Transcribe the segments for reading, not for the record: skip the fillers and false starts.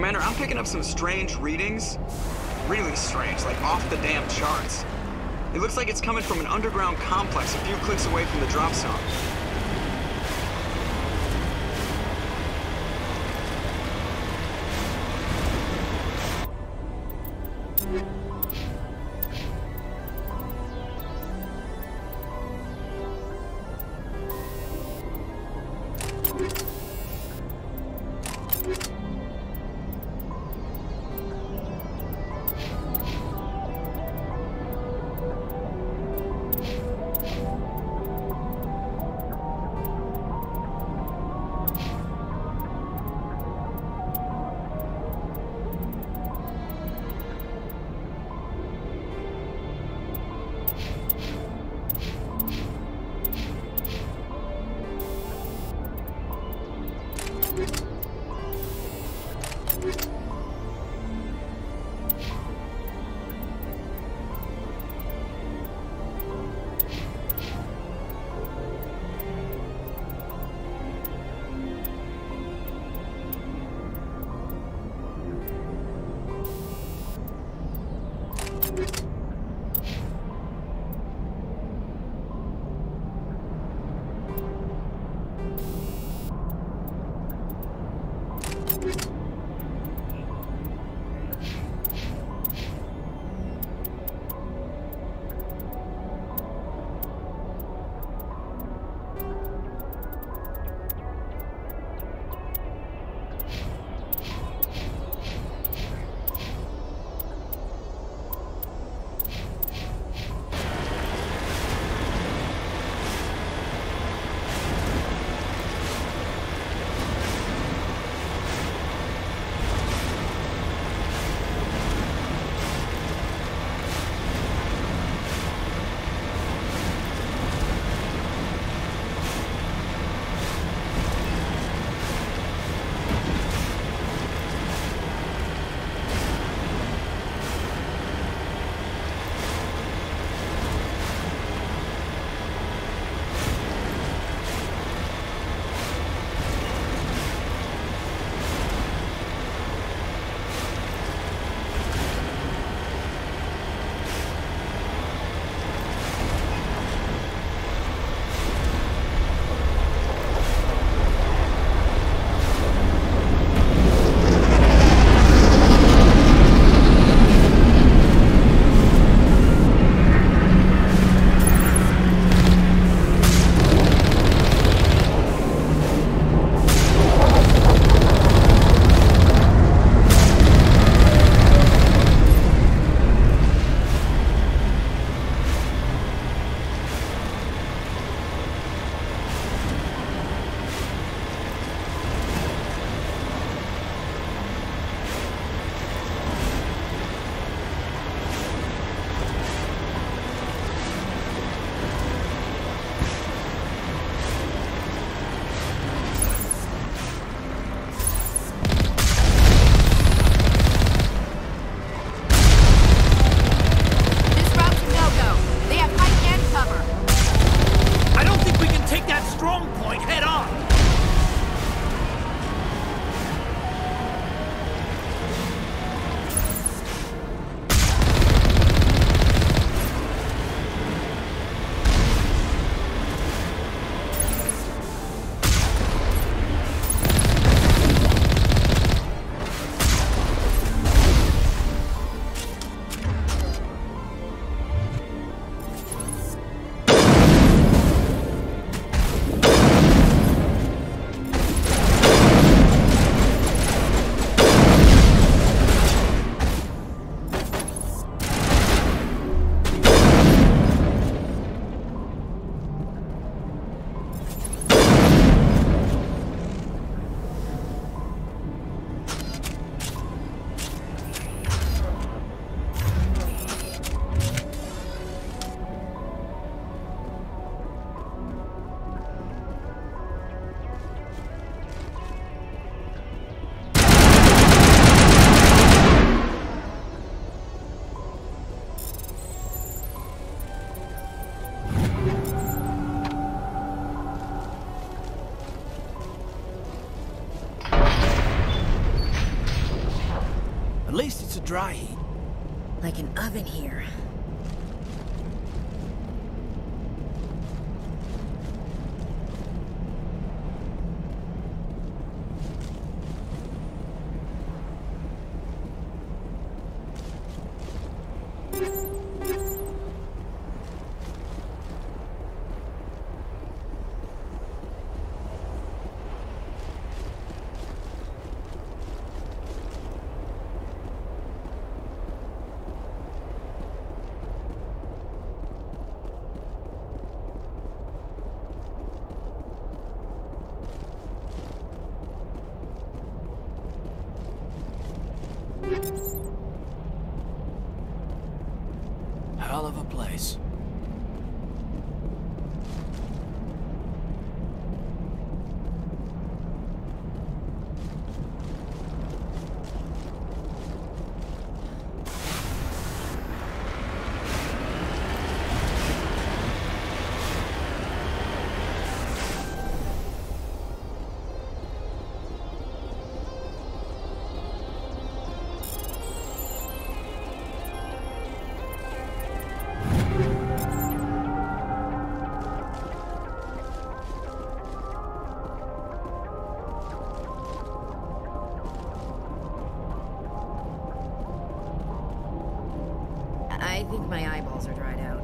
Commander, I'm picking up some strange readings. Really strange, like off the damn charts. It looks like it's coming from an underground complex a few clicks away from the drop zone. At least it's a dry heat. Like an oven here. Hell of a place. I think my eyeballs are dried out.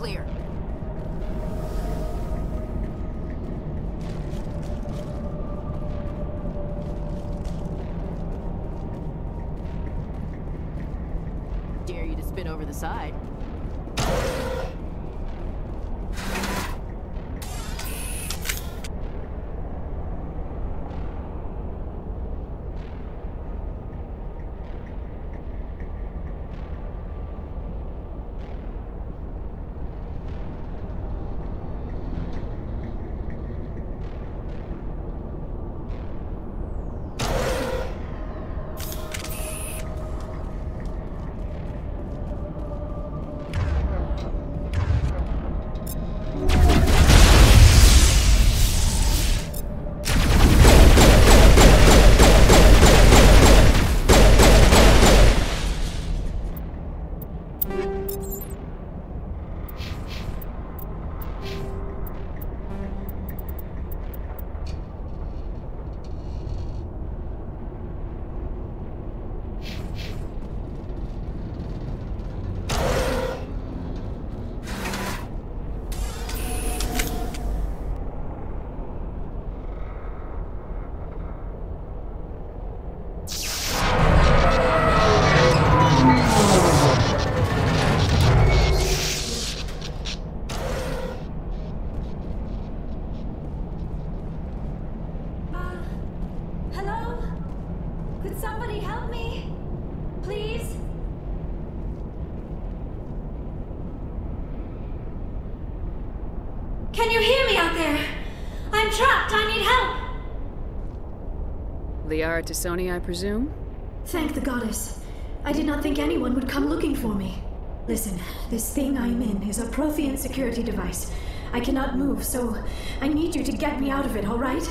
clear. Dare you to spin over the side. Hello? Could somebody help me? Please? Can you hear me out there? I'm trapped. I need help. Liara T'Soni, I presume? Thank the goddess. I did not think anyone would come looking for me. Listen, this thing I'm in is a Prothean security device. I cannot move, so I need you to get me out of it, all right?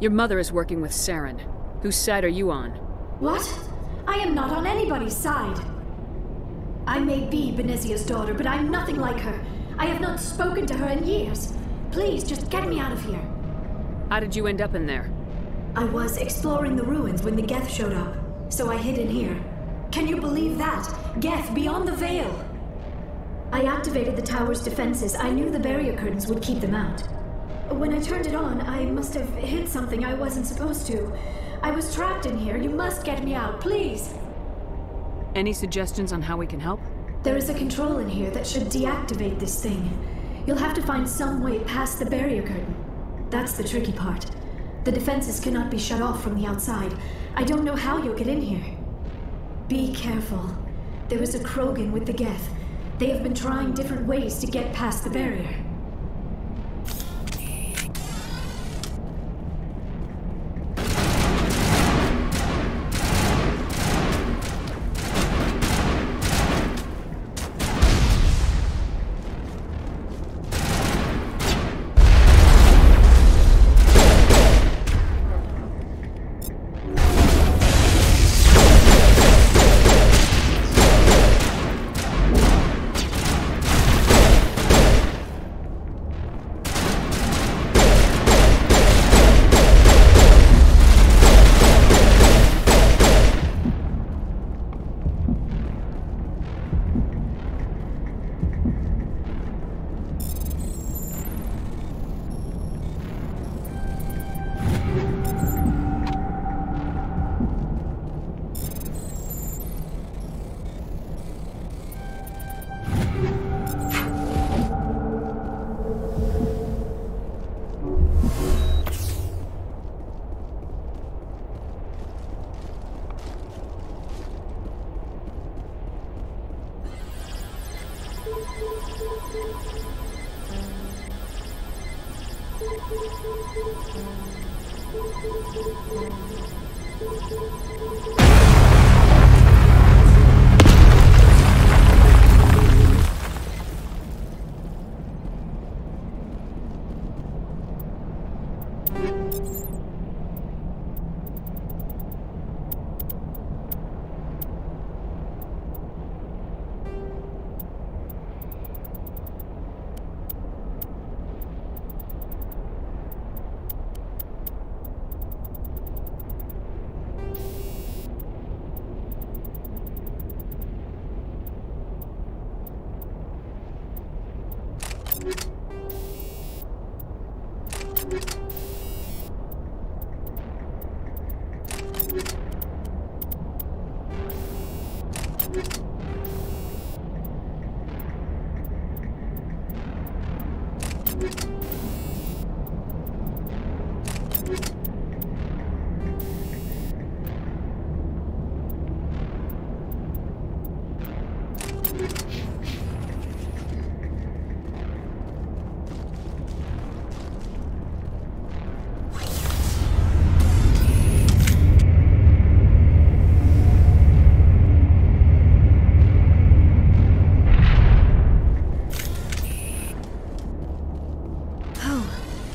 Your mother is working with Saren. Whose side are you on? What? I am not on anybody's side. I may be Benezia's daughter, but I'm nothing like her. I have not spoken to her in years. Please, just get me out of here. How did you end up in there? I was exploring the ruins when the Geth showed up, so I hid in here. Can you believe that? Geth beyond the veil! I activated the tower's defenses. I knew the barrier curtains would keep them out. When I turned it on, I must have hit something I wasn't supposed to. I was trapped in here. You must get me out, please! Any suggestions on how we can help? There is a control in here that should deactivate this thing. You'll have to find some way past the barrier curtain. That's the tricky part. The defenses cannot be shut off from the outside. I don't know how you'll get in here. Be careful. There is a Krogan with the Geth. They have been trying different ways to get past the barrier.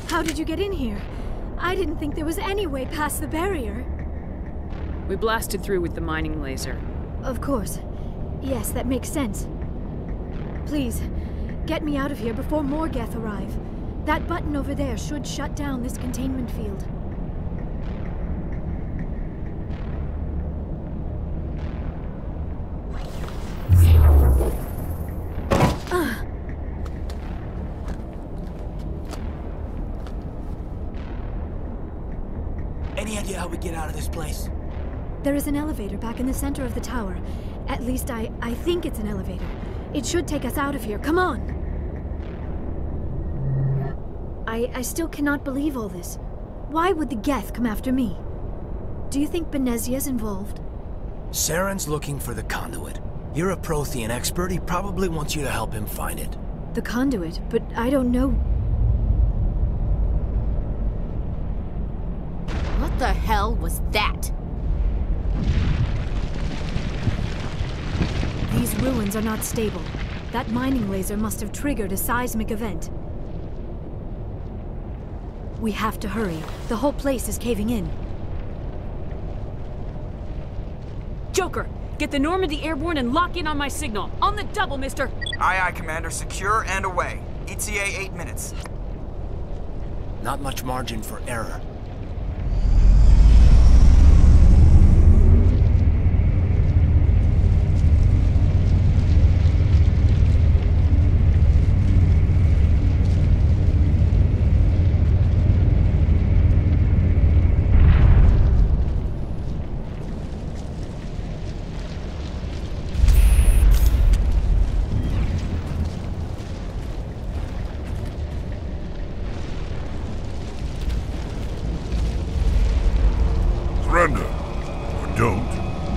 How did you get in here? I didn't think there was any way past the barrier. We blasted through with the mining laser. Of course. Yes, that makes sense. Please, get me out of here before more Geth arrive. That button over there should shut down this containment field. Any idea how we get out of this place? There is an elevator back in the center of the tower. At least I think it's an elevator. It should take us out of here. Come on! I still cannot believe all this. Why would the Geth come after me? Do you think Benezia's involved? Saren's looking for the conduit. You're a Prothean expert. He probably wants you to help him find it. The conduit, but I don't know. What the hell was that? These ruins are not stable. That mining laser must have triggered a seismic event. We have to hurry. The whole place is caving in. Joker, get the Normandy airborne and lock in on my signal. On the double, mister! Aye, aye, Commander. Secure and away. ETA 8 minutes. Not much margin for error. Surrender. Or don't.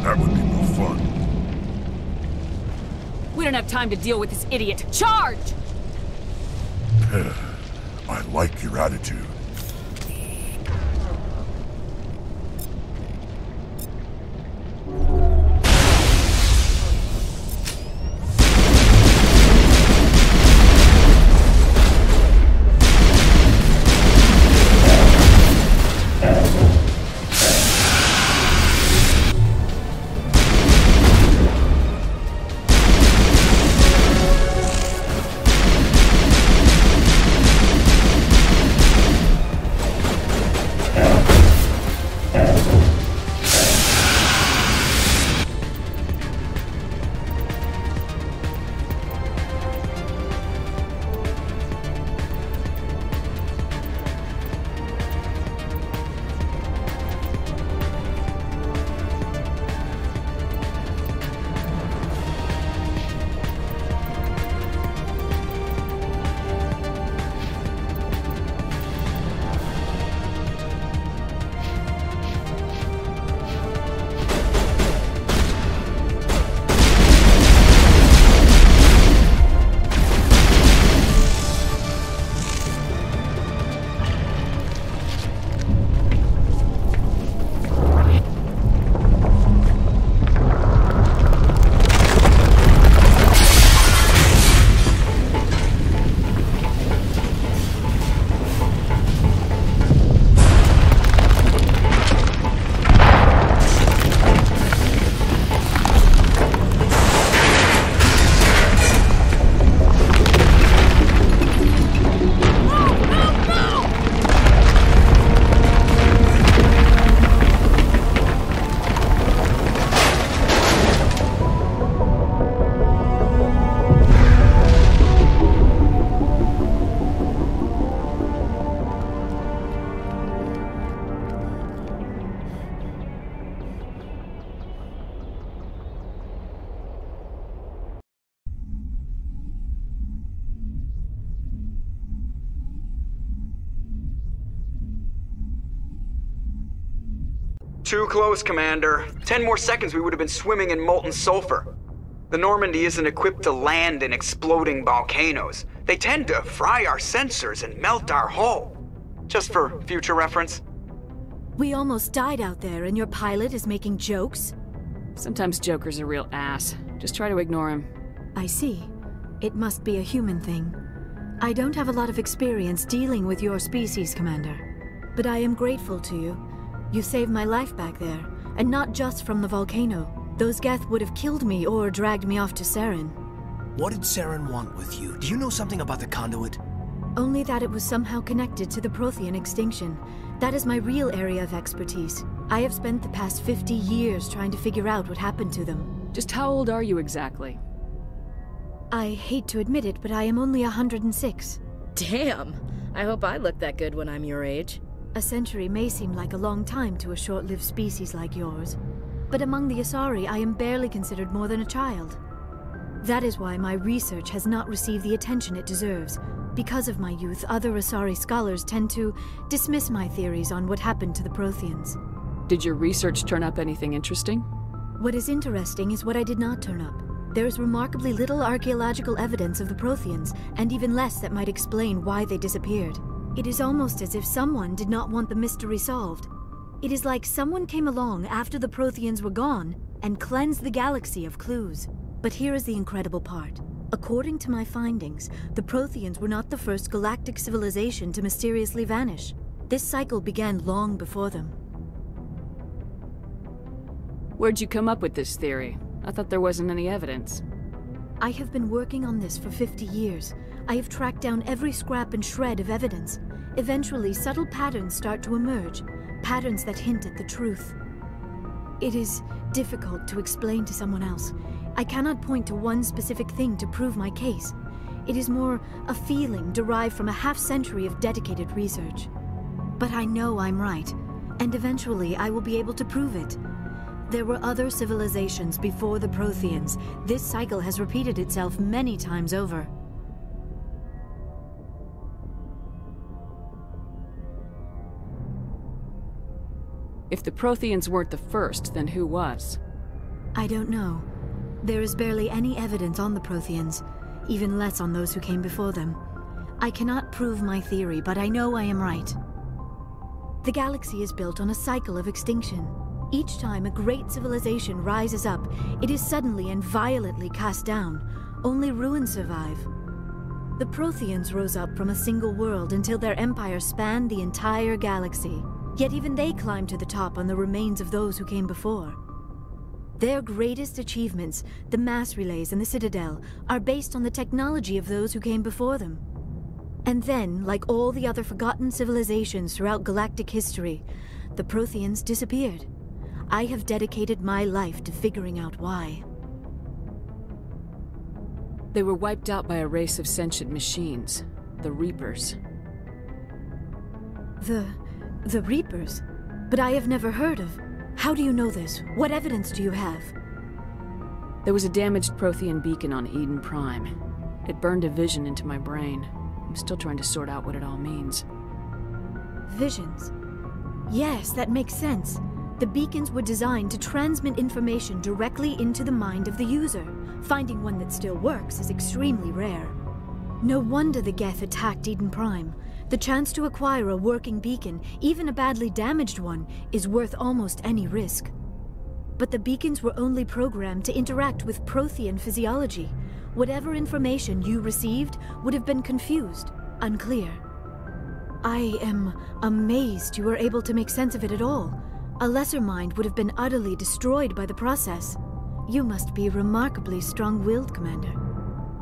That would be more fun. We don't have time to deal with this idiot. Charge! I like your attitude. Too close, Commander. 10 more seconds we would have been swimming in molten sulfur. The Normandy isn't equipped to land in exploding volcanoes. They tend to fry our sensors and melt our hull. Just for future reference. We almost died out there and your pilot is making jokes? Sometimes Joker's a real ass. Just try to ignore him. I see. It must be a human thing. I don't have a lot of experience dealing with your species, Commander. But I am grateful to you. You saved my life back there, and not just from the volcano. Those Geth would have killed me or dragged me off to Saren. What did Saren want with you? Do you know something about the conduit? Only that it was somehow connected to the Prothean extinction. That is my real area of expertise. I have spent the past 50 years trying to figure out what happened to them. Just how old are you exactly? I hate to admit it, but I am only 106. Damn! I hope I look that good when I'm your age. A century may seem like a long time to a short-lived species like yours. But among the Asari, I am barely considered more than a child. That is why my research has not received the attention it deserves. Because of my youth, other Asari scholars tend to dismiss my theories on what happened to the Protheans. Did your research turn up anything interesting? What is interesting is what I did not turn up. There is remarkably little archaeological evidence of the Protheans, and even less that might explain why they disappeared. It is almost as if someone did not want the mystery solved. It is like someone came along after the Protheans were gone and cleansed the galaxy of clues. But here is the incredible part. According to my findings, the Protheans were not the first galactic civilization to mysteriously vanish. This cycle began long before them. Where'd you come up with this theory? I thought there wasn't any evidence. I have been working on this for 50 years. I have tracked down every scrap and shred of evidence. Eventually, subtle patterns start to emerge, patterns that hint at the truth. It is difficult to explain to someone else. I cannot point to one specific thing to prove my case. It is more a feeling derived from a half-century of dedicated research. But I know I'm right, and eventually I will be able to prove it. There were other civilizations before the Protheans. This cycle has repeated itself many times over. If the Protheans weren't the first, then who was? I don't know. There is barely any evidence on the Protheans, even less on those who came before them. I cannot prove my theory, but I know I am right. The galaxy is built on a cycle of extinction. Each time a great civilization rises up, it is suddenly and violently cast down. Only ruins survive. The Protheans rose up from a single world until their empire spanned the entire galaxy. Yet even they climbed to the top on the remains of those who came before. Their greatest achievements, the mass relays and the Citadel, are based on the technology of those who came before them. And then, like all the other forgotten civilizations throughout galactic history, the Protheans disappeared. I have dedicated my life to figuring out why. They were wiped out by a race of sentient machines, the Reapers. The Reapers? But I have never heard of. How do you know this? What evidence do you have? There was a damaged Prothean beacon on Eden Prime. It burned a vision into my brain. I'm still trying to sort out what it all means. Visions. Yes, that makes sense. The beacons were designed to transmit information directly into the mind of the user. Finding one that still works is extremely rare. No wonder the Geth attacked Eden Prime. The chance to acquire a working beacon, even a badly damaged one, is worth almost any risk. But the beacons were only programmed to interact with Prothean physiology. Whatever information you received would have been confused, unclear. I am amazed you were able to make sense of it at all. A lesser mind would have been utterly destroyed by the process. You must be remarkably strong-willed, Commander.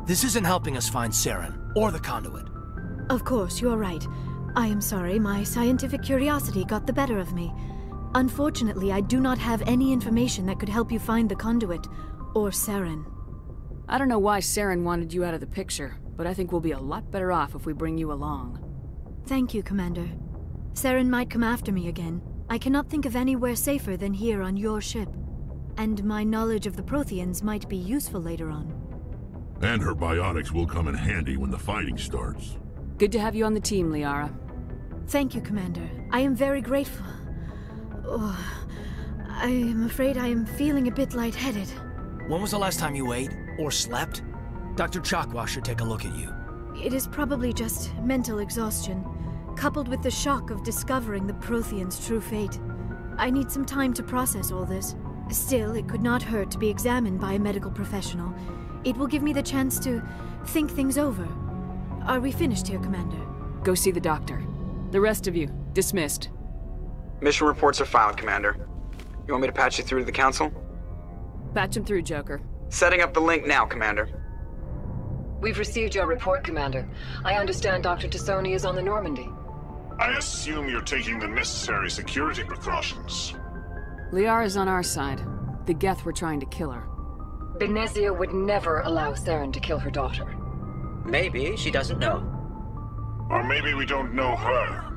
This isn't helping us find Saren, or the conduit. Of course, you are right. I am sorry, my scientific curiosity got the better of me. Unfortunately, I do not have any information that could help you find the conduit, or Saren. I don't know why Saren wanted you out of the picture, but I think we'll be a lot better off if we bring you along. Thank you, Commander. Saren might come after me again. I cannot think of anywhere safer than here on your ship. And my knowledge of the Protheans might be useful later on. And her biotics will come in handy when the fighting starts. Good to have you on the team, Liara. Thank you, Commander. I am very grateful. Oh, I am afraid I am feeling a bit lightheaded. When was the last time you ate? Or slept? Dr. Chakwa should take a look at you. It is probably just mental exhaustion, coupled with the shock of discovering the Prothean's true fate. I need some time to process all this. Still, it could not hurt to be examined by a medical professional. It will give me the chance to think things over. Are we finished here, Commander? Go see the doctor. The rest of you, dismissed. Mission reports are filed, Commander. You want me to patch you through to the Council? Patch him through, Joker. Setting up the link now, Commander. We've received your report, Commander. I understand Dr. Tassoni is on the Normandy. I assume you're taking the necessary security precautions. Liara's on our side. The Geth were trying to kill her. Benezia would never allow Saren to kill her daughter. Maybe she doesn't know. Or maybe we don't know her.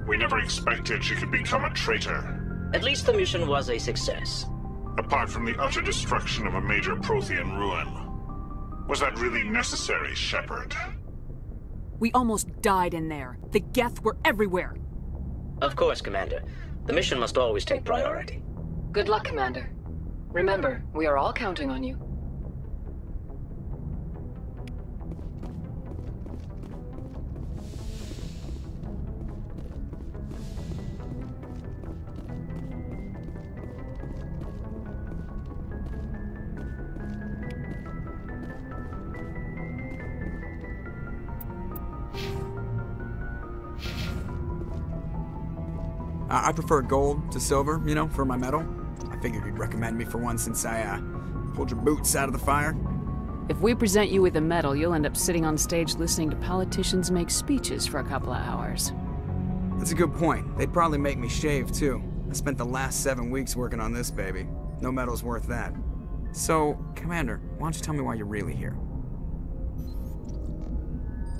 We never expected she could become a traitor. At least the mission was a success. Apart from the utter destruction of a major Prothean ruin. Was that really necessary, Shepard? We almost died in there. The Geth were everywhere. Of course, Commander. The mission must always take priority. Good luck, Commander. Remember, we are all counting on you. I prefer gold to silver, you know, for my medal. I figured you'd recommend me for one since I, pulled your boots out of the fire. If we present you with a medal, you'll end up sitting on stage listening to politicians make speeches for a couple of hours. That's a good point. They'd probably make me shave, too. I spent the last 7 weeks working on this baby. No medal's worth that. So, Commander, why don't you tell me why you're really here?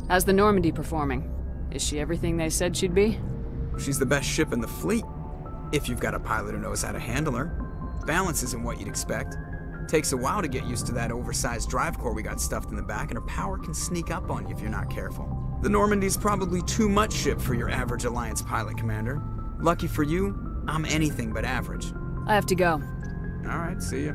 How's the Normandy performing? Is she everything they said she'd be? She's the best ship in the fleet. If you've got a pilot who knows how to handle her. Balance isn't what you'd expect. Takes a while to get used to that oversized drive core we got stuffed in the back, and her power can sneak up on you if you're not careful. The Normandy's probably too much ship for your average Alliance pilot, Commander. Lucky for you, I'm anything but average. I have to go. All right, see ya.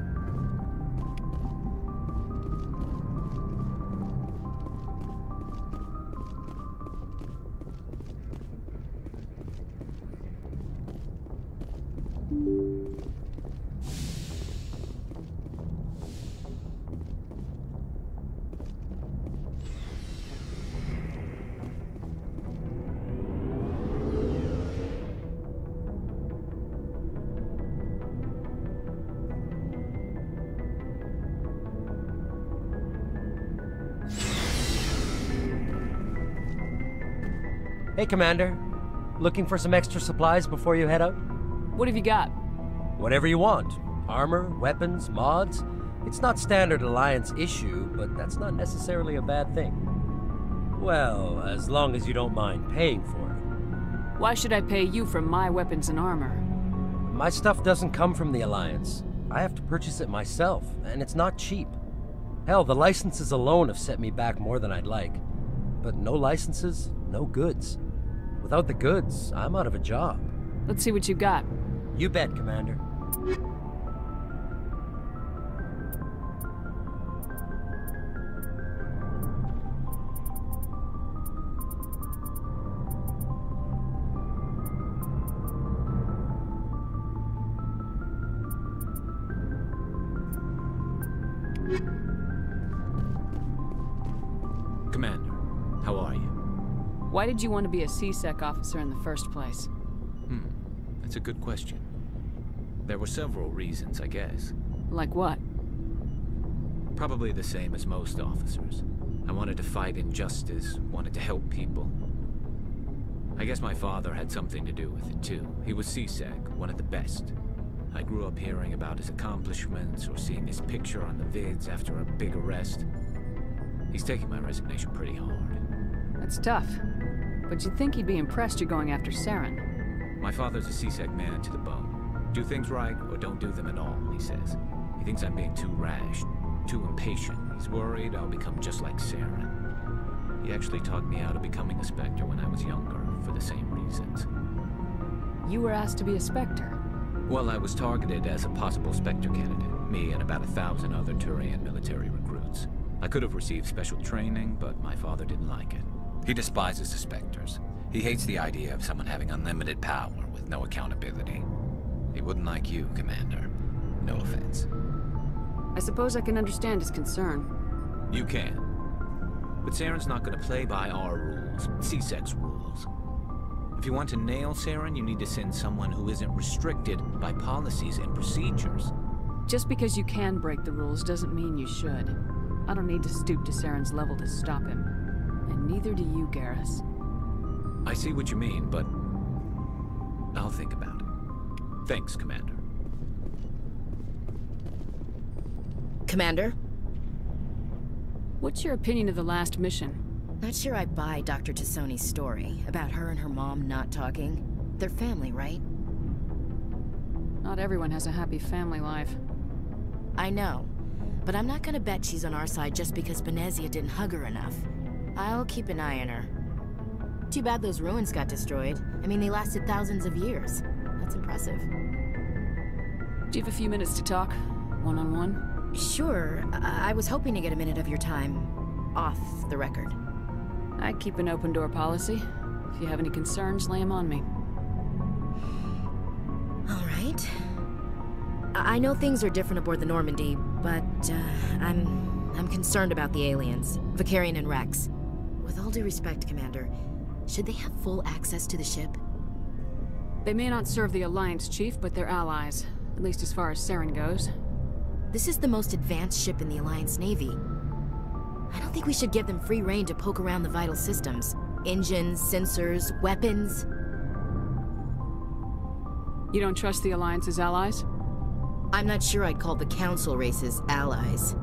Hey, Commander. Looking for some extra supplies before you head out? What have you got? Whatever you want. Armor, weapons, mods. It's not standard Alliance issue, but that's not necessarily a bad thing. Well, as long as you don't mind paying for it. Why should I pay you for my weapons and armor? My stuff doesn't come from the Alliance. I have to purchase it myself, and it's not cheap. Hell, the licenses alone have set me back more than I'd like. But no licenses, no goods. Without the goods, I'm out of a job. Let's see what you got. You bet, Commander. Commander, how are you? Why did you want to be a C-Sec officer in the first place? That's a good question. There were several reasons, I guess. Like what? Probably the same as most officers. I wanted to fight injustice, wanted to help people. I guess my father had something to do with it too. He was C-Sec, one of the best. I grew up hearing about his accomplishments or seeing his picture on the vids after a big arrest. He's taking my resignation pretty hard. That's tough. But you'd think he'd be impressed you're going after Saren. My father's a C-Sec man to the bone. Do things right or don't do them at all, he says. He thinks I'm being too rash, too impatient. He's worried I'll become just like Saren. He actually talked me out of becoming a Spectre when I was younger, for the same reasons. You were asked to be a Spectre? Well, I was targeted as a possible Spectre candidate. Me and about 1,000 other Turian military recruits. I could have received special training, but my father didn't like it. He despises the Spectres. He hates the idea of someone having unlimited power with no accountability. He wouldn't like you, Commander. No offense. I suppose I can understand his concern. You can. But Saren's not going to play by our rules, C-Sec's rules. If you want to nail Saren, you need to send someone who isn't restricted by policies and procedures. Just because you can break the rules doesn't mean you should. I don't need to stoop to Saren's level to stop him. And neither do you, Garrus. I see what you mean, but I'll think about it. Thanks, Commander. Commander? What's your opinion of the last mission? Not sure I buy Dr. T'Soni's story about her and her mom not talking. They're family, right? Not everyone has a happy family life. I know, but I'm not gonna bet she's on our side just because Benezia didn't hug her enough. I'll keep an eye on her. Too bad those ruins got destroyed. I mean, they lasted thousands of years. That's impressive. Do you have a few minutes to talk? One-on-one? Sure. I was hoping to get a minute of your time off the record. I keep an open door policy. If you have any concerns, lay them on me. All right. I know things are different aboard the Normandy, but I'm concerned about the aliens, Vakarian and Rex. With all due respect, Commander, should they have full access to the ship? They may not serve the Alliance, Chief, but they're allies. At least as far as Saren goes. This is the most advanced ship in the Alliance Navy. I don't think we should give them free rein to poke around the vital systems. Engines, sensors, weapons. You don't trust the Alliance's allies? I'm not sure I'd call the Council races allies.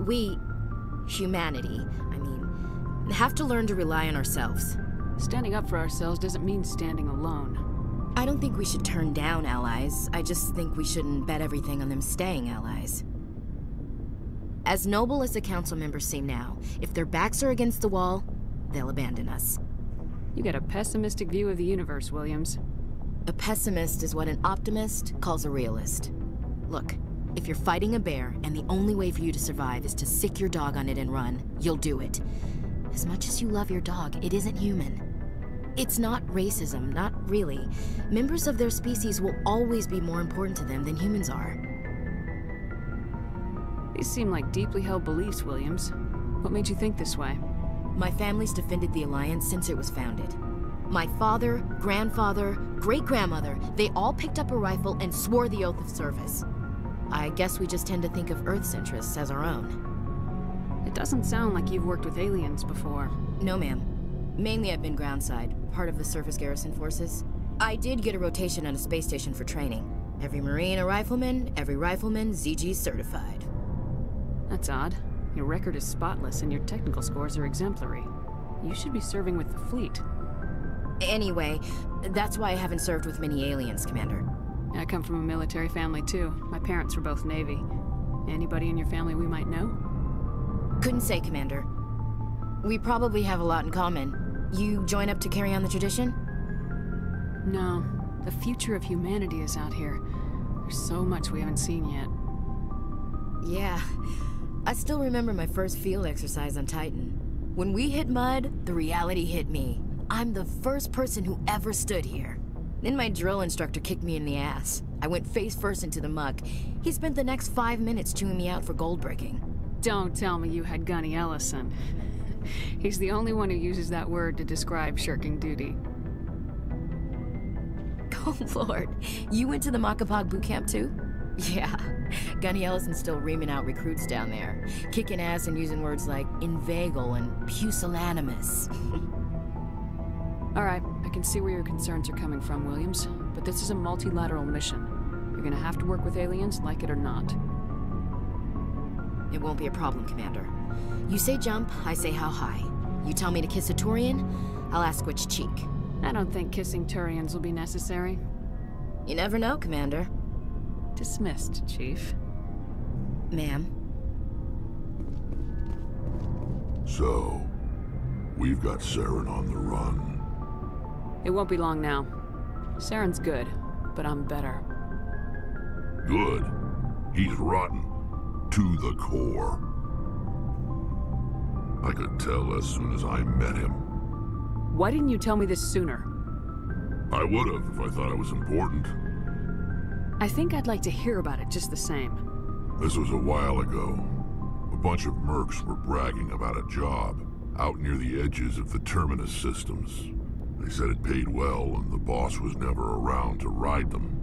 We, humanity, I mean, have to learn to rely on ourselves. Standing up for ourselves doesn't mean standing alone. I don't think we should turn down allies. I just think we shouldn't bet everything on them staying allies. As noble as the Council members seem now, if their backs are against the wall, they'll abandon us. You got a pessimistic view of the universe, Williams. A pessimist is what an optimist calls a realist. Look, if you're fighting a bear and the only way for you to survive is to sick your dog on it and run, you'll do it. As much as you love your dog, it isn't human. It's not racism, not really. Members of their species will always be more important to them than humans are. These seem like deeply held beliefs, Williams. What made you think this way? My family's defended the Alliance since it was founded. My father, grandfather, great-grandmother, they all picked up a rifle and swore the oath of service. I guess we just tend to think of Earth's interests as our own. It doesn't sound like you've worked with aliens before. No, ma'am. Mainly I've been groundside, part of the surface garrison forces. I did get a rotation on a space station for training. Every Marine a rifleman, every rifleman ZG certified. That's odd. Your record is spotless and your technical scores are exemplary. You should be serving with the fleet. Anyway, that's why I haven't served with many aliens, Commander. I come from a military family too. My parents were both Navy. Anybody in your family we might know? Couldn't say, Commander. We probably have a lot in common. You join up to carry on the tradition? No. The future of humanity is out here. There's so much we haven't seen yet. Yeah. I still remember my first field exercise on Titan. When we hit mud, the reality hit me. I'm the first person who ever stood here. Then my drill instructor kicked me in the ass. I went face first into the muck. He spent the next 5 minutes chewing me out for gold bricking. Don't tell me you had Gunny Ellison. He's the only one who uses that word to describe shirking duty. Oh, Lord. You went to the Makapog boot camp, too? Yeah. Gunny Ellison's still reaming out recruits down there. Kicking ass and using words like inveigle and pusillanimous. All right, I can see where your concerns are coming from, Williams. But this is a multilateral mission. You're gonna have to work with aliens, like it or not. It won't be a problem, Commander. You say jump, I say how high. You tell me to kiss a Turian, I'll ask which cheek. I don't think kissing Turians will be necessary. You never know, Commander. Dismissed, Chief. Ma'am. So, we've got Saren on the run. It won't be long now. Saren's good, but I'm better. Good. He's rotten. To the core. I could tell as soon as I met him. Why didn't you tell me this sooner? I would have if I thought it was important. I think I'd like to hear about it just the same. This was a while ago. A bunch of mercs were bragging about a job out near the edges of the Terminus systems. They said it paid well and the boss was never around to ride them.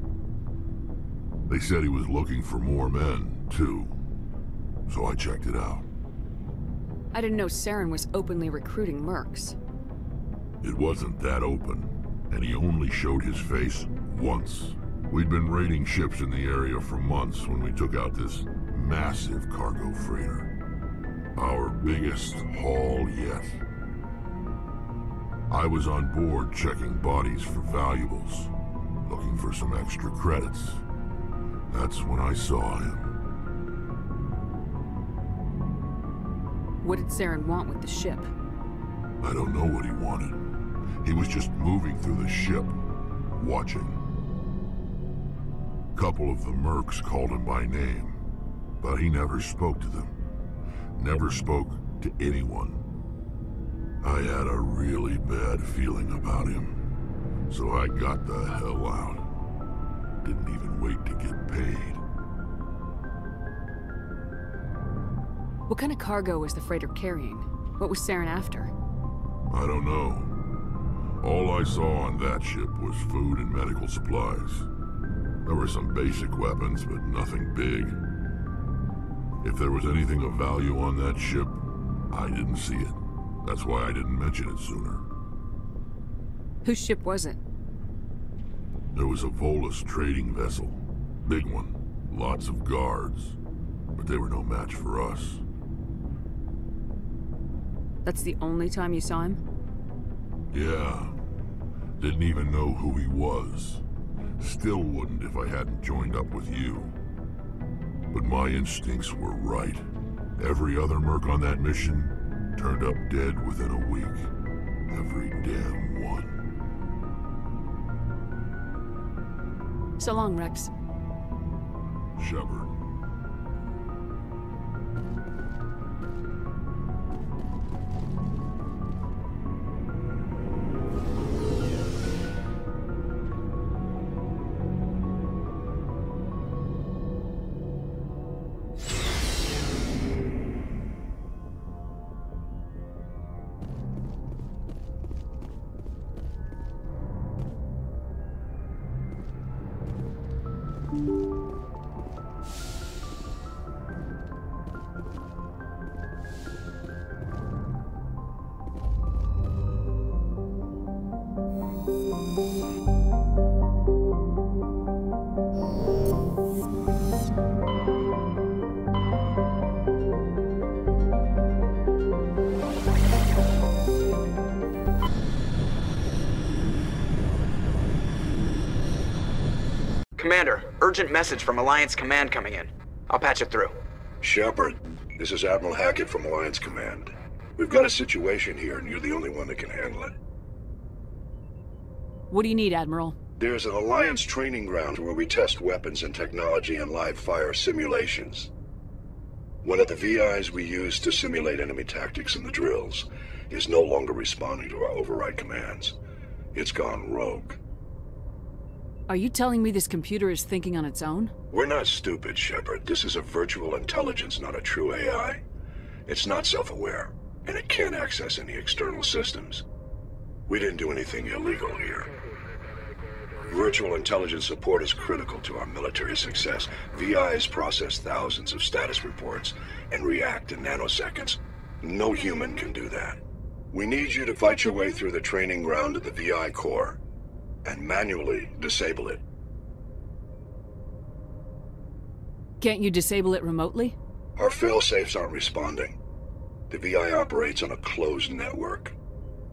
They said he was looking for more men, too. So I checked it out. I didn't know Saren was openly recruiting mercs. It wasn't that open, and he only showed his face once. We'd been raiding ships in the area for months when we took out this massive cargo freighter. Our biggest haul yet. I was on board checking bodies for valuables, looking for some extra credits. That's when I saw him. What did Saren want with the ship? I don't know what he wanted. He was just moving through the ship, watching. A couple of the mercs called him by name, but he never spoke to them. Never spoke to anyone. I had a really bad feeling about him, so I got the hell out. Didn't even wait to get paid. What kind of cargo was the freighter carrying? What was Saren after? I don't know. All I saw on that ship was food and medical supplies. There were some basic weapons, but nothing big. If there was anything of value on that ship, I didn't see it. That's why I didn't mention it sooner. Whose ship was it? There was a Volus trading vessel. Big one. Lots of guards. But they were no match for us. That's the only time you saw him? Yeah. Didn't even know who he was. Still wouldn't if I hadn't joined up with you. But my instincts were right. Every other merc on that mission turned up dead within a week. Every damn one. So long, Rex. Shepard. Commander, urgent message from Alliance Command coming in. I'll patch it through. Shepard, this is Admiral Hackett from Alliance Command. We've got a situation here, and you're the only one that can handle it. What do you need, Admiral? There's an Alliance training ground where we test weapons and technology in live-fire simulations. One of the VIs we use to simulate enemy tactics in the drills is no longer responding to our override commands. It's gone rogue. Are you telling me this computer is thinking on its own? We're not stupid, Shepard. This is a virtual intelligence, not a true AI. It's not self-aware, and it can't access any external systems. We didn't do anything illegal here. Virtual intelligence support is critical to our military success. VIs process thousands of status reports and react in nanoseconds. No human can do that. We need you to fight your way through the training ground of the VI core and manually disable it. Can't you disable it remotely? Our failsafes aren't responding. The VI operates on a closed network.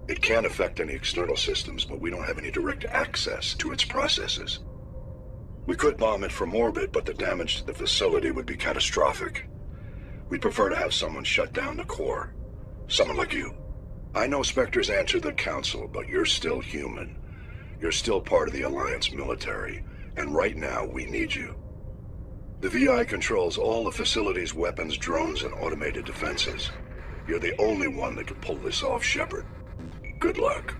It can affect any external systems, but we don't have any direct access to its processes. We could bomb it from orbit, but the damage to the facility would be catastrophic. We'd prefer to have someone shut down the core. Someone like you. I know Spectres answer the Council, but you're still human. You're still part of the Alliance military, And right now, we need you. The VI controls all the facility's weapons, drones, and automated defenses. You're the only one that can pull this off, Shepard. Good luck.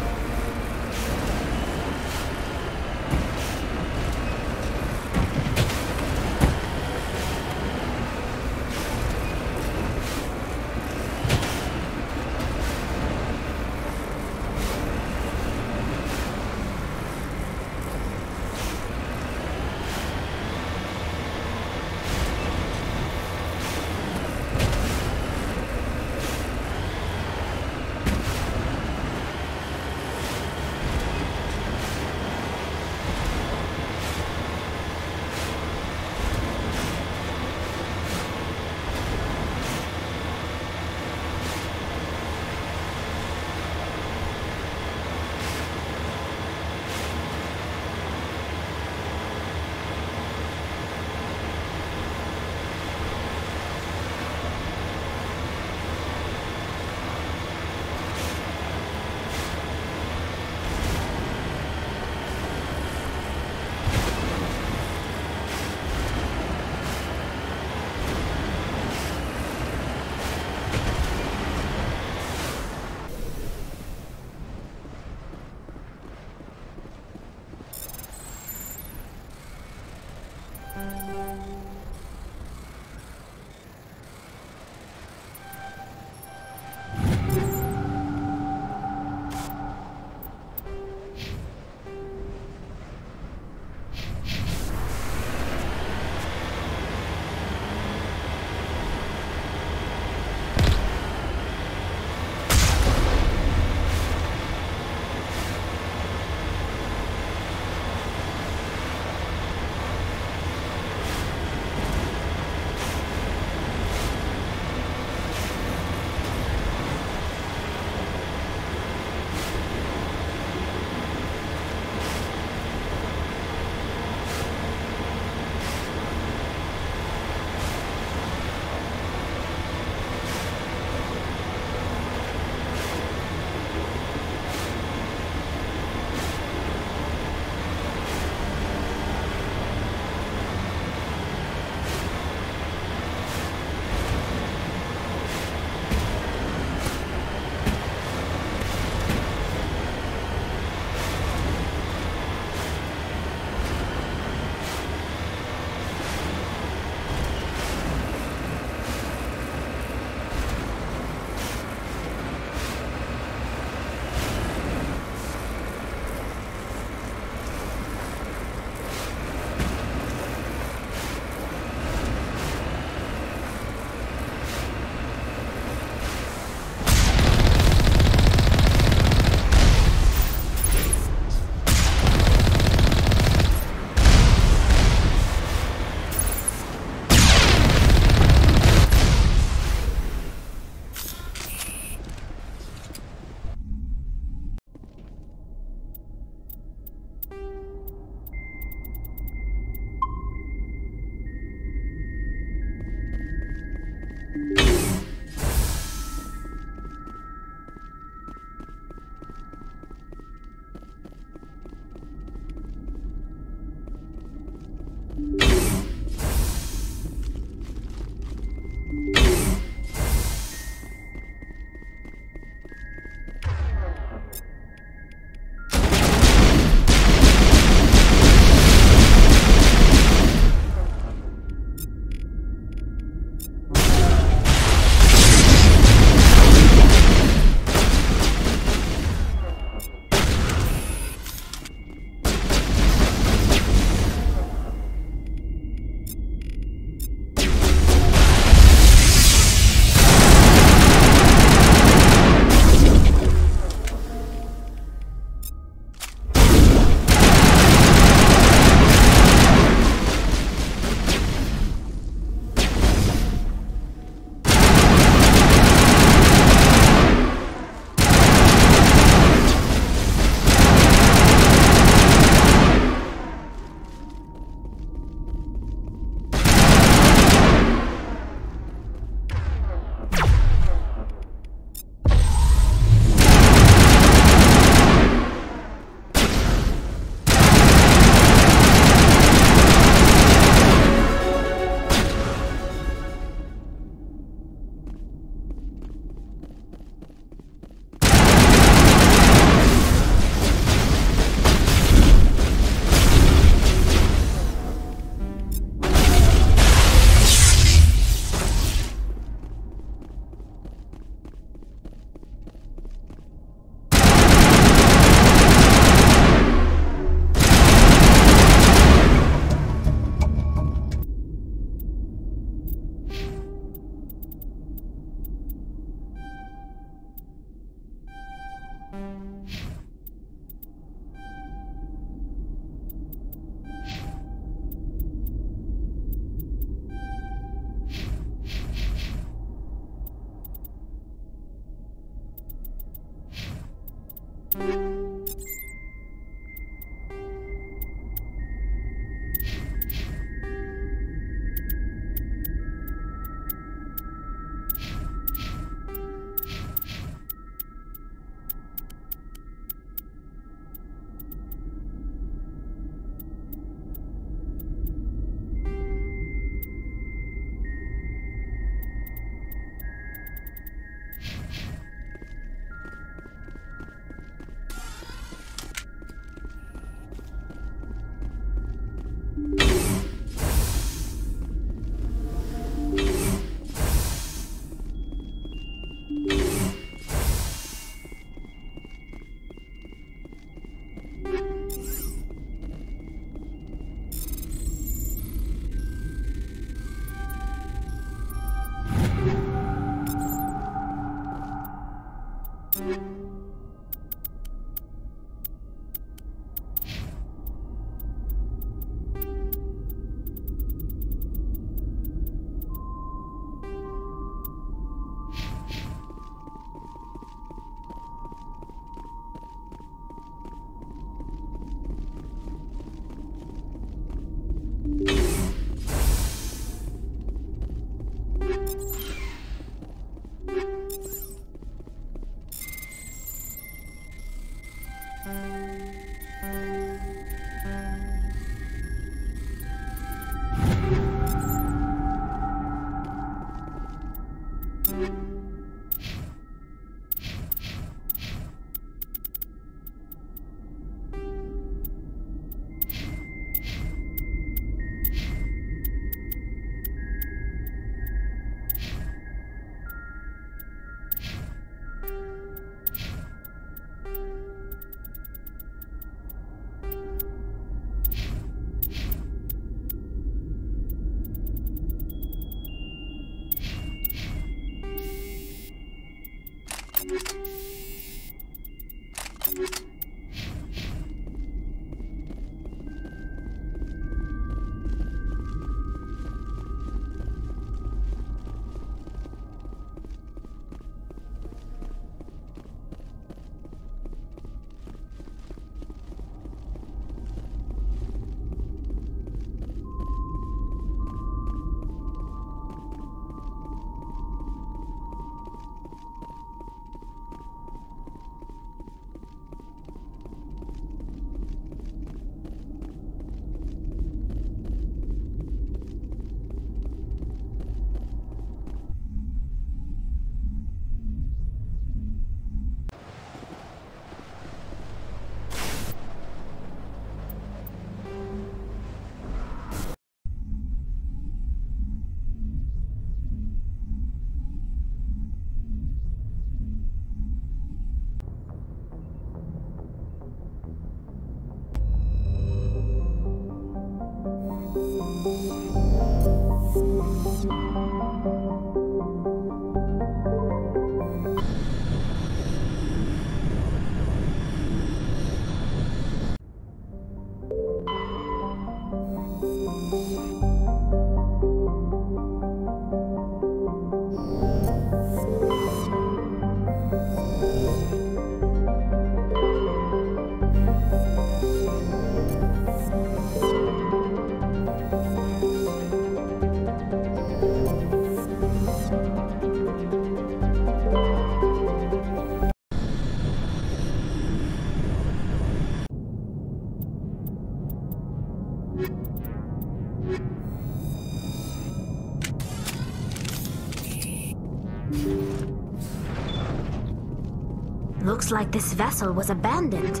Looks like this vessel was abandoned.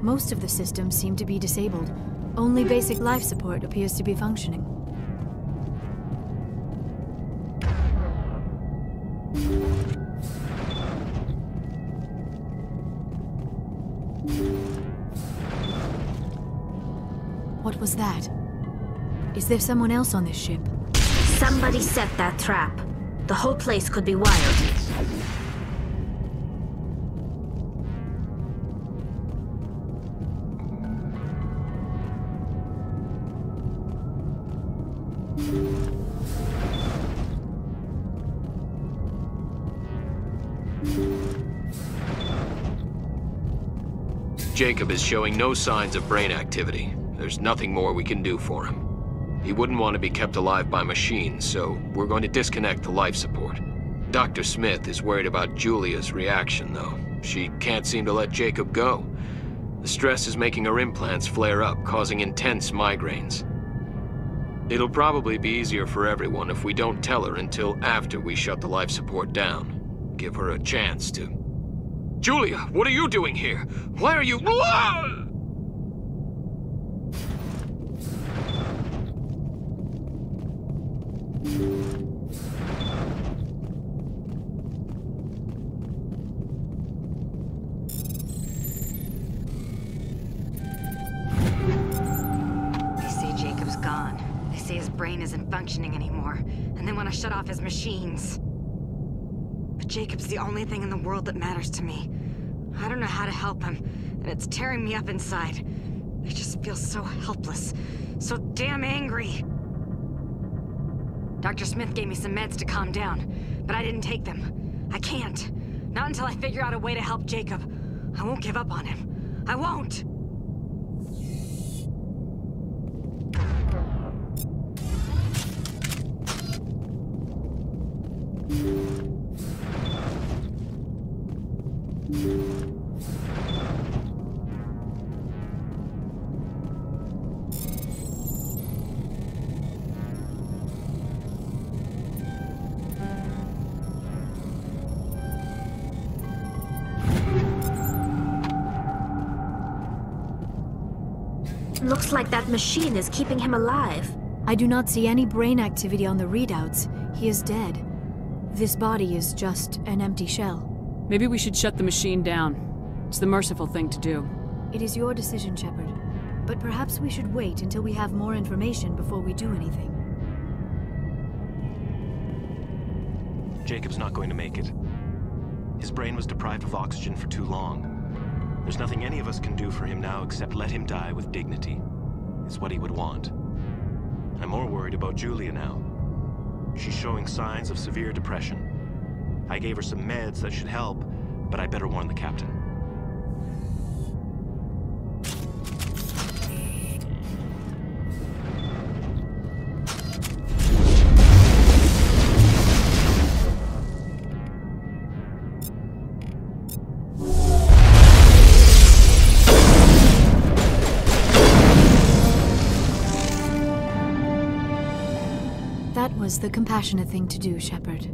Most of the systems seem to be disabled. Only basic life support appears to be functioning. What was that? Is there someone else on this ship? Somebody set that trap. The whole place could be wired. Jacob is showing no signs of brain activity. There's nothing more we can do for him. He wouldn't want to be kept alive by machines, so we're going to disconnect the life support. Dr. Smith is worried about Julia's reaction, though. She can't seem to let Jacob go. The stress is making her implants flare up, causing intense migraines. It'll probably be easier for everyone if we don't tell her until after we shut the life support down. Give her a chance to... Julia, what are you doing here? Why are you... Jacob's gone. They say his brain isn't functioning anymore, and they want to shut off his machines. But Jacob's the only thing in the world that matters to me. I don't know how to help him, and it's tearing me up inside. I just feel so helpless, so damn angry. Dr. Smith gave me some meds to calm down, but I didn't take them. I can't. Not until I figure out a way to help Jacob. I won't give up on him. I won't! Looks like that machine is keeping him alive. I do not see any brain activity on the readouts. He is dead. This body is just an empty shell. Maybe we should shut the machine down. It's the merciful thing to do. It is your decision, Shepard. But perhaps we should wait until we have more information before we do anything. Jacob's not going to make it. His brain was deprived of oxygen for too long. There's nothing any of us can do for him now except let him die with dignity. It's what he would want. I'm more worried about Julia now. She's showing signs of severe depression. I gave her some meds that should help, but I better warn the captain. That was the compassionate thing to do, Shepard.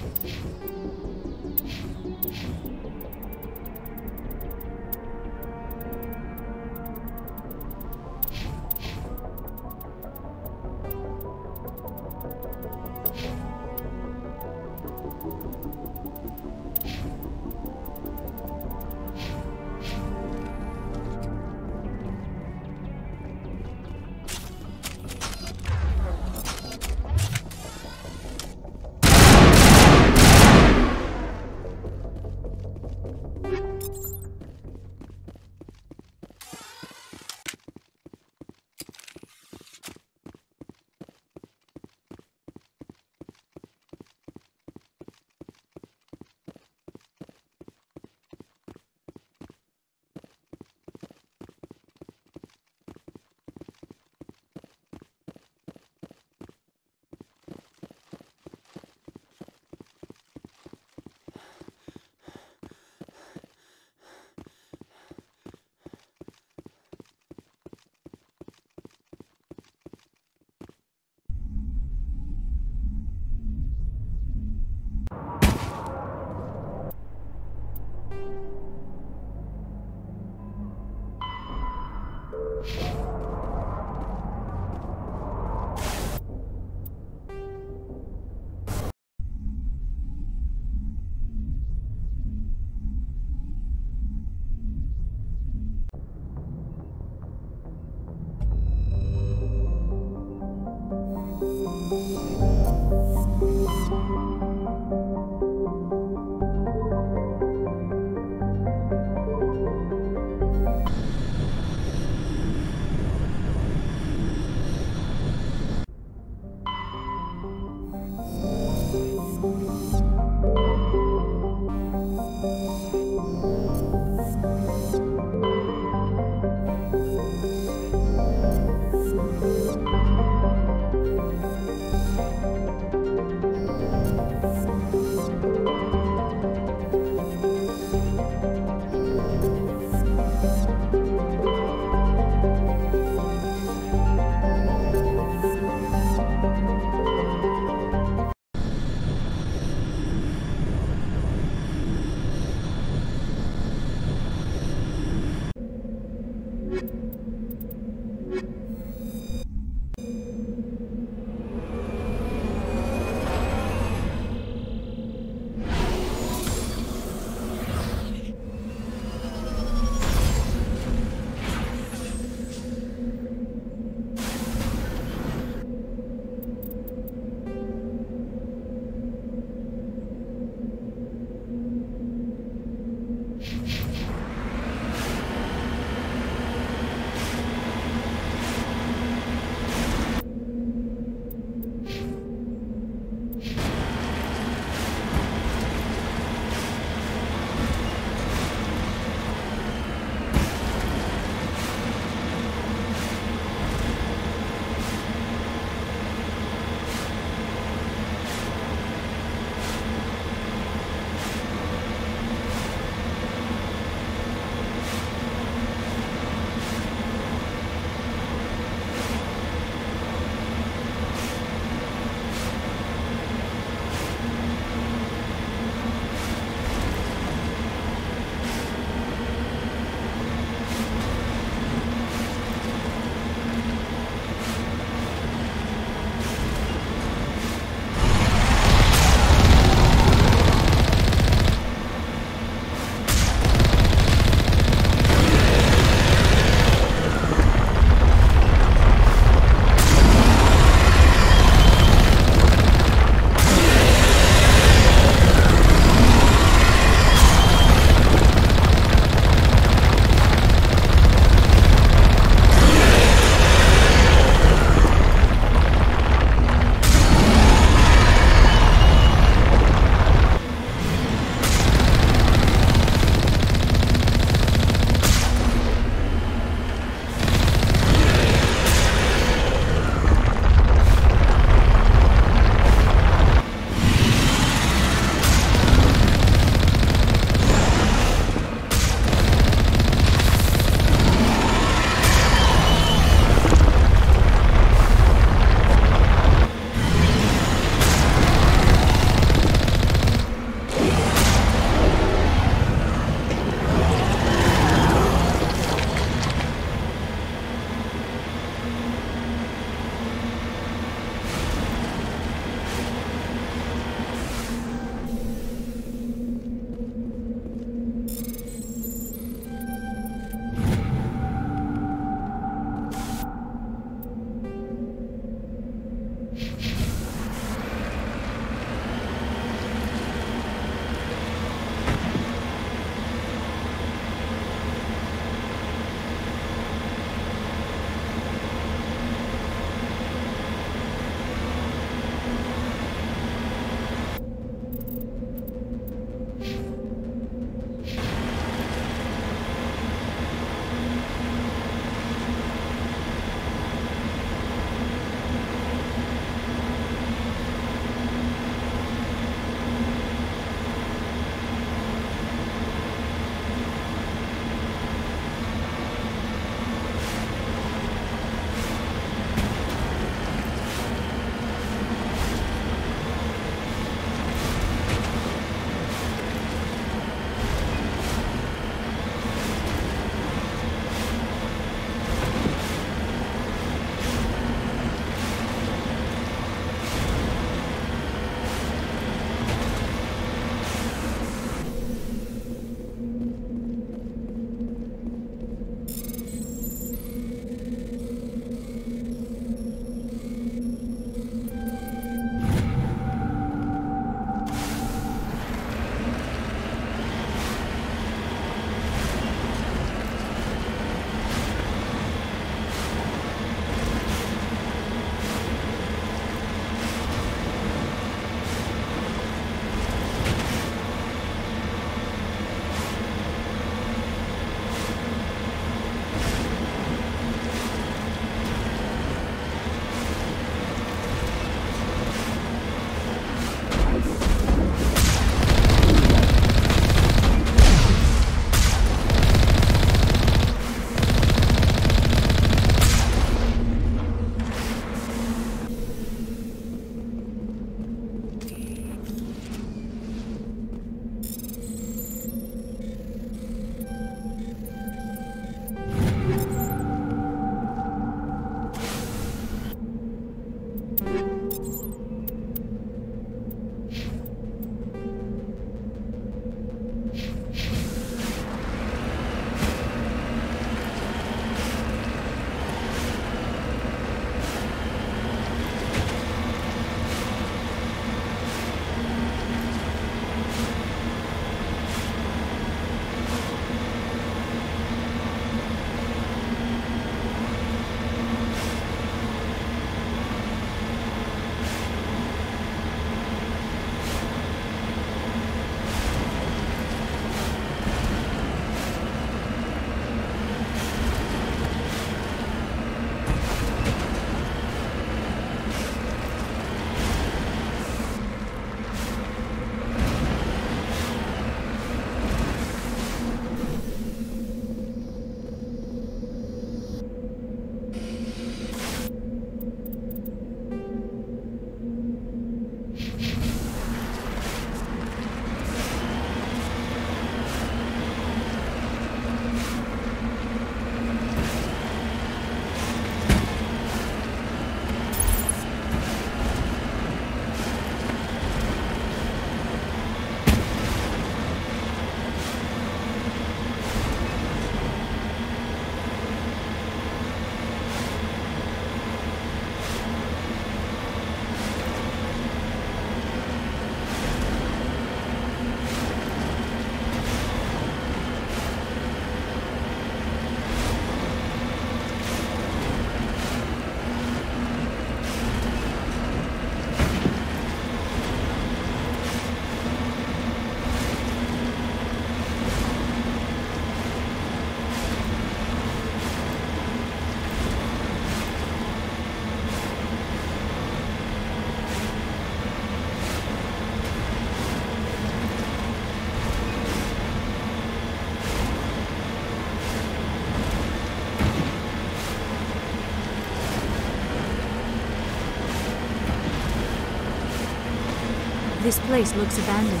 This place looks abandoned.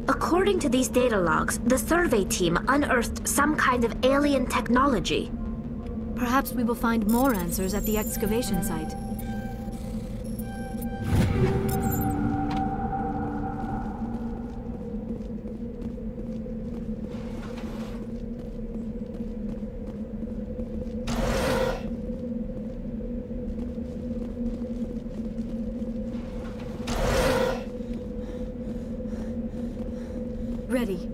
According to these data logs, the survey team unearthed some kind of alien technology. Perhaps we will find more answers at the excavation site. Ready.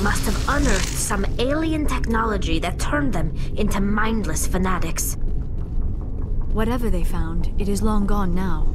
Must have unearthed some alien technology that turned them into mindless fanatics. Whatever they found, it is long gone now.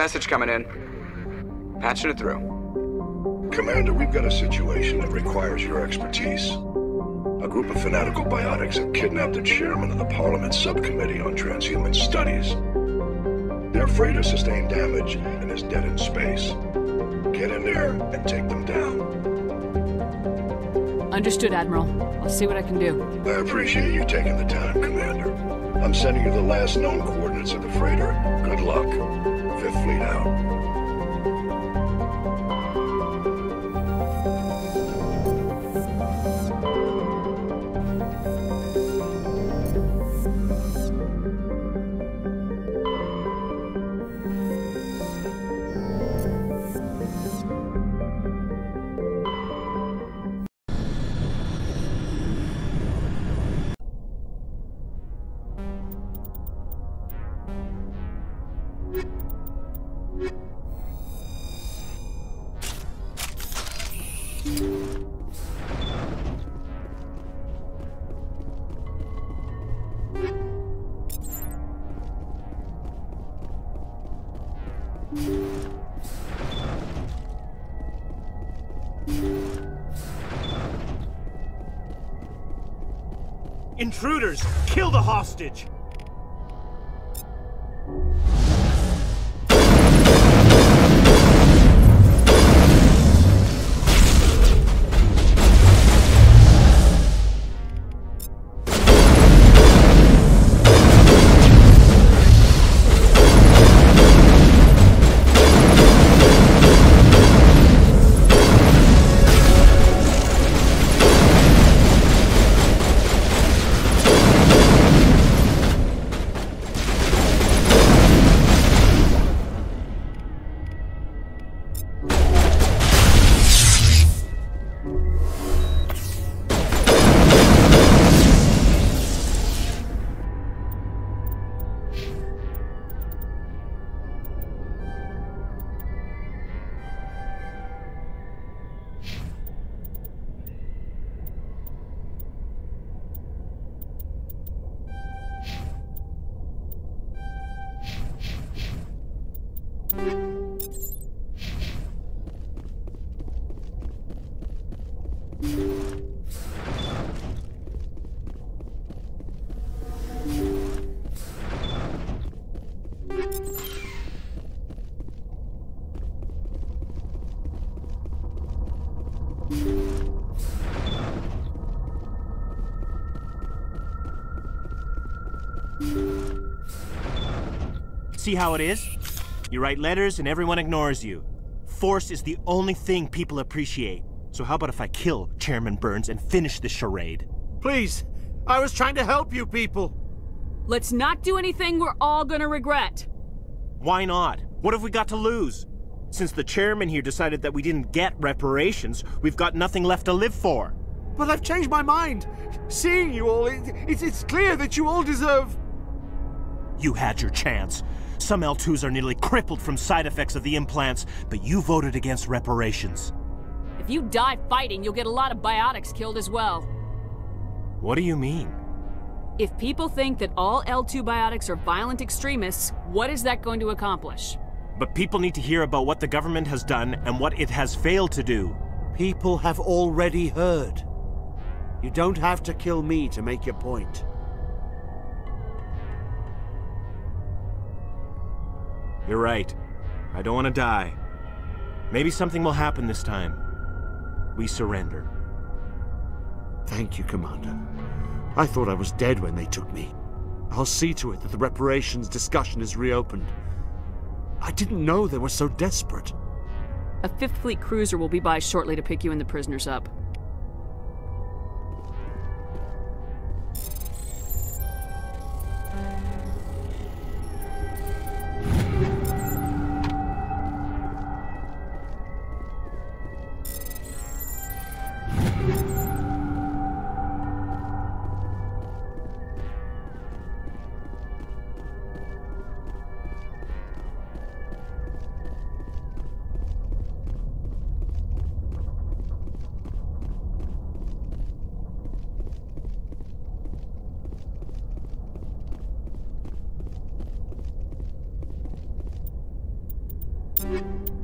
Message coming in. Patching it through. Commander, we've got a situation that requires your expertise. A group of fanatical biotics have kidnapped the chairman of the Parliament Subcommittee on Transhuman Studies. Their freighter sustained damage and is dead in space. Get in there and take them down. Understood, Admiral. I'll see what I can do. I appreciate you taking the time, Commander. I'm sending you the last known coordinates of the freighter. Good luck. Fifth Fleet out. Intruders! Kill the hostage! See how it is? You write letters and everyone ignores you. Force is the only thing people appreciate. So how about if I kill Chairman Burns and finish this charade? Please, I was trying to help you people. Let's not do anything we're all gonna regret. Why not? What have we got to lose? Since the chairman here decided that we didn't get reparations, we've got nothing left to live for. But I've changed my mind. Seeing you all, it's clear that you all deserve... You had your chance. Some L2s are nearly crippled from side effects of the implants, but you voted against reparations. If you die fighting, you'll get a lot of biotics killed as well. What do you mean? If people think that all L2 biotics are violent extremists, what is that going to accomplish? But people need to hear about what the government has done and what it has failed to do. People have already heard. You don't have to kill me to make your point. You're right. I don't want to die. Maybe something will happen this time. We surrender. Thank you, Commander. I thought I was dead when they took me. I'll see to it that the reparations discussion is reopened. I didn't know they were so desperate. A 5th Fleet cruiser will be by shortly to pick you and the prisoners up. it.